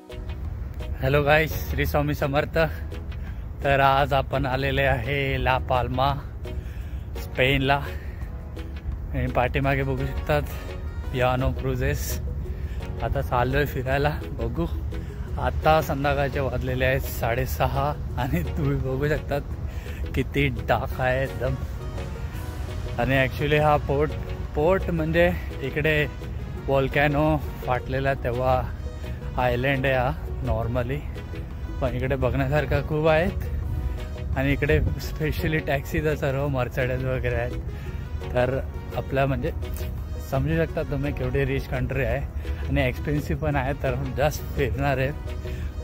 Hello गाईस, श्री स्वामी समर्थ। तर आज आपण आलेले आहे ला पाल्मा स्पेनला। आणि पाठीमागे बघू शकतात पियानो क्रुझेस। आता चाललोय फिरायला, बघू। आता संध्याकाळचे वाजलेले आहेत 6:30 आणि तुम्ही बघू शकतात किती डाक आहे एकदम। आणि ॲक्च्युली हा पोर्ट म्हणजे इकडे वॉल्कॅनो फाटलेला तेव्हा आयलँड आहे हा नॉर्मली, पण इकडे बघण्यासारखं खूप आहेत। आणि इकडे स्पेशली टॅक्सीचा सर्व मर्सिडीज वगैरे आहेत। तर आपल्या म्हणजे समजू शकता तुम्ही केवढी रिच कंट्री आहे आणि एक्सपेन्सिव्ह पण आहे। तर जस्ट फिरणार आहे,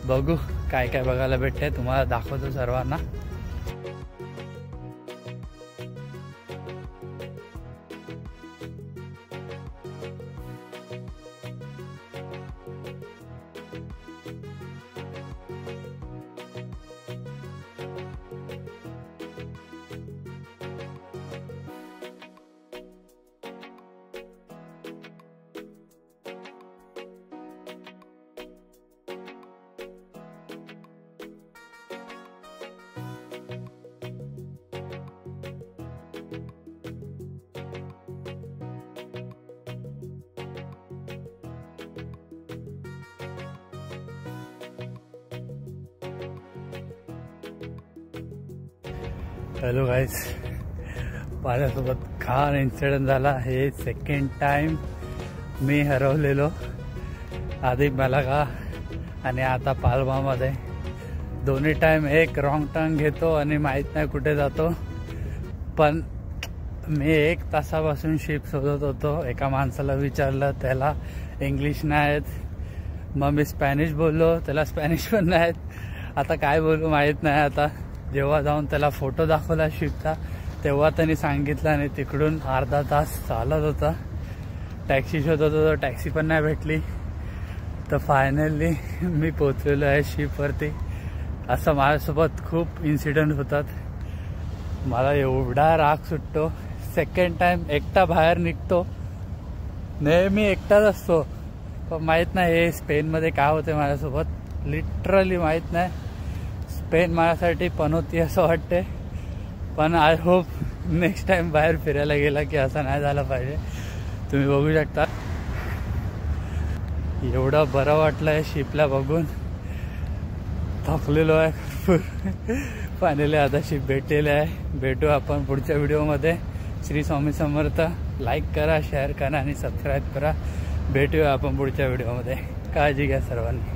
बघू काय काय बघायला भेटते, तुम्हाला दाखवतो सर्वांना। हॅलो गाईज, माझ्यासोबत खान इन्सिडेंट झाला। हे सेकंड टाइम मी हरवलेलो, आधी मलागा आणि आता पाल्मामध्ये। दोन्ही टाइम एक रॉंग टर्न घेतो आणि माहीत नाही कुठे जातो। पण मी 1 तासापासून शिप शोधत होतो। एका माणसाला विचारलं, त्याला इंग्लिश नाही आहेत। मग मी स्पॅनिश बोललो, त्याला स्पॅनिश पण नाही आहेत। आता काय बोलू माहीत नाही। आता जेव्हा जाऊन त्याला फोटो दाखवला शिपचा, तेव्हा त्यांनी सांगितलं आणि तिकडून अर्धा तास चालत होता। टॅक्सी शोधत होतो, टॅक्सी पण नाही भेटली। तर फायनली मी पोचलेलो आहे शिपवरती। असं माझ्यासोबत खूप इन्सिडेंट होतात, मला एवढा राग सुटतो। सेकंड टाइम एकटा बाहेर निघतो, नेहमी एकटाच असतो। पण माहीत नाही हे स्पेनमध्ये काय होते माझ्यासोबत, लिटरली माहीत नाही। स्पेन माझ्यासाठी पनोती असं वाटते, पण आय होप नेक्स्ट टाइम बाहेर फिरायला गेला की असं नाही झालं पाहिजे। तुम्ही बघू शकता एवढं बरं वाटलं आहे शिपला बघून, थकलेलो आहे फायनली। आता शिप भेटलेली आहे। भेटू आपण पुढच्या व्हिडिओमध्ये। श्री स्वामी समर्थ। लाईक करा, शेअर करा आणि सबस्क्राईब करा। भेटूया आपण पुढच्या व्हिडिओमध्ये। काळजी घ्या सर्वांनी।